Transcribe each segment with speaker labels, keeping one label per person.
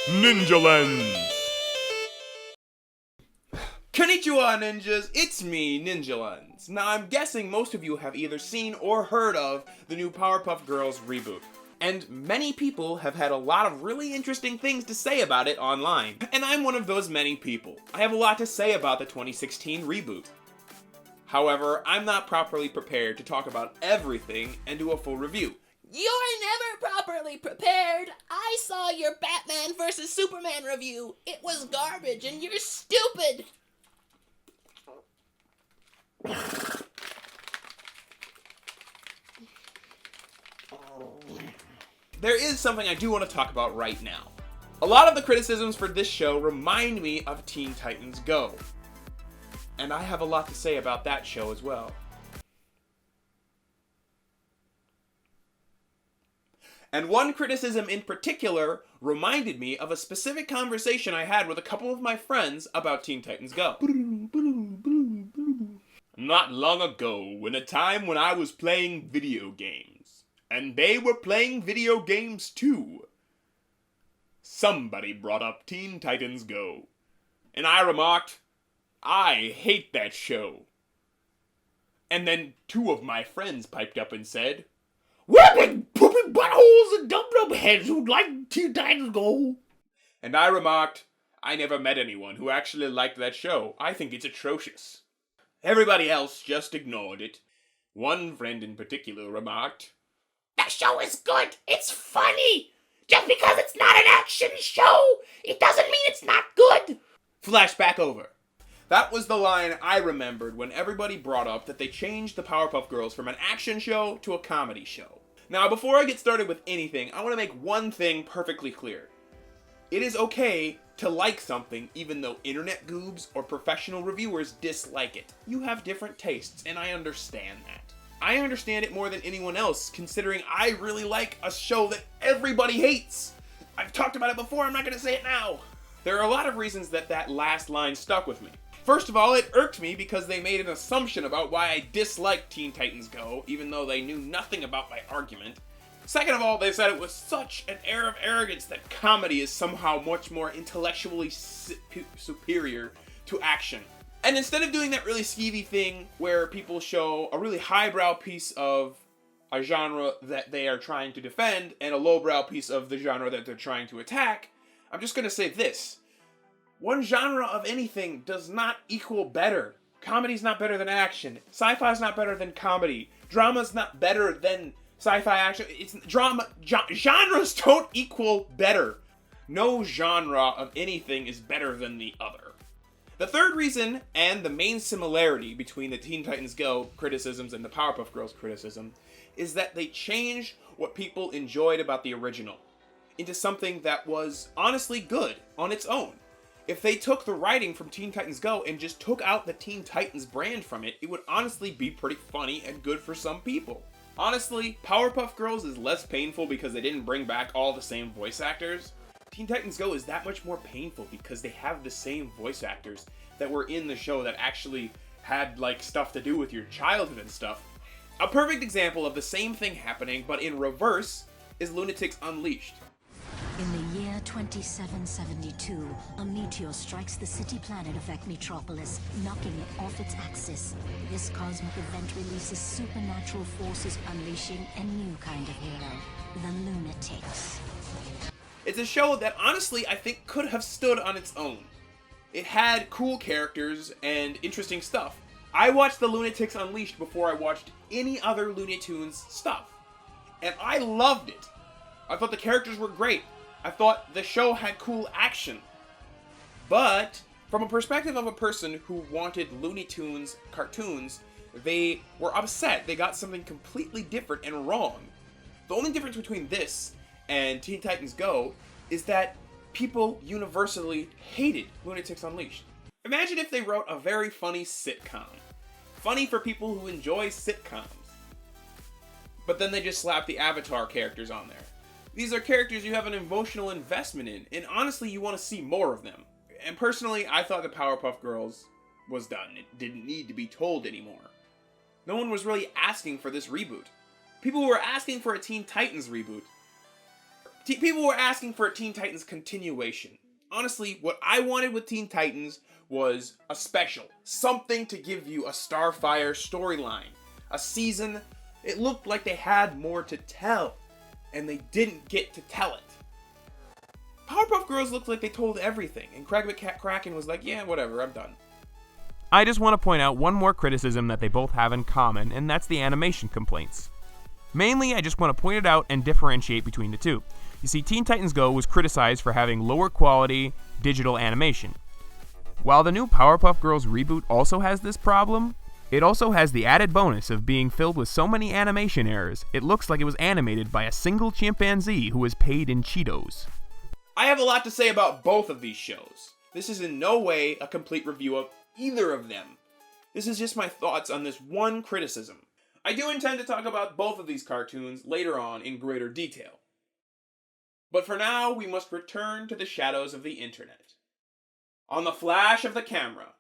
Speaker 1: Ninjalens!
Speaker 2: Konnichiwa, ninjas! It's me, Ninjalens. Now, I'm guessing most of you have either seen or heard of the new Powerpuff Girls reboot. And many people have had a lot of really interesting things to say about it online. And I'm one of those many people. I have a lot to say about the 2016 reboot. However, I'm not properly prepared to talk about everything and do a full review.
Speaker 3: You're never properly prepared. I saw your Batman vs. Superman review. It was garbage and you're stupid.
Speaker 2: There is something I do want to talk about right now. A lot of the criticisms for this show remind me of Teen Titans Go. And I have a lot to say about that show as well. And one criticism in particular reminded me of a specific conversation I had with a couple of my friends about Teen Titans Go. Not long ago, in a time when I was playing video games, and they were playing video games too, somebody brought up Teen Titans Go. And I remarked, I hate that show. And then two of my friends piped up and said, we're big poopy buttholes and dum-dum heads who like Teen Titans Go. And I remarked, I never met anyone who actually liked that show. I think it's atrocious. Everybody else just ignored it. One friend in particular remarked,
Speaker 3: That show is good. It's funny. Just because it's not an action show, it doesn't mean it's not good.
Speaker 2: Flashback over. That was the line I remembered when everybody brought up that they changed the Powerpuff Girls from an action show to a comedy show. Now, before I get started with anything, I want to make one thing perfectly clear. It is okay to like something even though internet goobs or professional reviewers dislike it. You have different tastes, and I understand that. I understand it more than anyone else, considering I really like a show that everybody hates. I've talked about it before, I'm not going to say it now. There are a lot of reasons that last line stuck with me. First of all, it irked me because they made an assumption about why I disliked Teen Titans Go, even though they knew nothing about my argument. Second of all, they said it was such an air of arrogance that comedy is somehow much more intellectually superior to action. And instead of doing that really skeevy thing where people show a really highbrow piece of a genre that they are trying to defend and a lowbrow piece of the genre that they're trying to attack, I'm just going to say this. One genre of anything does not equal better. Comedy's not better than action. Sci-fi's not better than comedy. Drama's not better than sci-fi action. It's drama. Genres don't equal better. No genre of anything is better than the other. The third reason, and the main similarity between the Teen Titans Go criticisms and the Powerpuff Girls criticism, is that they changed what people enjoyed about the original into something that was honestly good on its own. If they took the writing from Teen Titans Go and just took out the Teen Titans brand from it, it would honestly be pretty funny and good for some people. Honestly, Powerpuff Girls is less painful because they didn't bring back all the same voice actors. Teen Titans Go is that much more painful because they have the same voice actors that were in the show that actually had like stuff to do with your childhood and stuff. A perfect example of the same thing happening but in reverse is Lunatics Unleashed.
Speaker 4: In the year 2772, a meteor strikes the city planet of Metropolis, knocking it off its axis. This cosmic event releases supernatural forces, unleashing a new kind of hero, the Lunatics.
Speaker 2: It's a show that honestly I think could have stood on its own. It had cool characters and interesting stuff. I watched the Lunatics Unleashed before I watched any other Looney Tunes stuff, and I loved it. I thought the characters were great. I thought the show had cool action. But from a perspective of a person who wanted Looney Tunes cartoons, they were upset. They got something completely different and wrong. The only difference between this and Teen Titans Go is that people universally hated Lunatics Unleashed. Imagine if they wrote a very funny sitcom. Funny for people who enjoy sitcoms. But then they just slapped the Avatar characters on there. These are characters you have an emotional investment in, and honestly you want to see more of them. And personally, I thought the Powerpuff Girls was done. It didn't need to be told anymore. No one was really asking for this reboot. People who were asking for a Teen Titans reboot People were asking for a Teen Titans continuation. Honestly, what I wanted with Teen Titans was a special. Something to give you a Starfire storyline. A season. It looked like they had more to tell. And they didn't get to tell it. Powerpuff Girls looked like they told everything. And Craig McCracken was like, yeah, whatever, I'm done.
Speaker 1: I just want to point out one more criticism that they both have in common, and that's the animation complaints. Mainly, I just want to point it out and differentiate between the two. You see, Teen Titans Go was criticized for having lower quality digital animation. While the new Powerpuff Girls reboot also has this problem, it also has the added bonus of being filled with so many animation errors, it looks like it was animated by a single chimpanzee who was paid in Cheetos.
Speaker 2: I have a lot to say about both of these shows. This is in no way a complete review of either of them. This is just my thoughts on this one criticism. I do intend to talk about both of these cartoons later on in greater detail. But for now, we must return to the shadows of the internet. On the flash of the camera,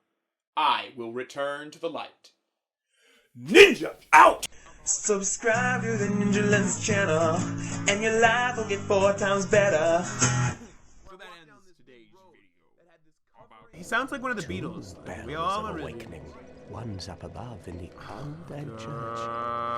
Speaker 2: I will return to the light. Ninja out!
Speaker 5: Subscribe to the Ninjalens channel, and your life will get 4 times better.
Speaker 1: He sounds like one of the Beatles. We all
Speaker 6: Bells of awakening. One's up above in the undead church.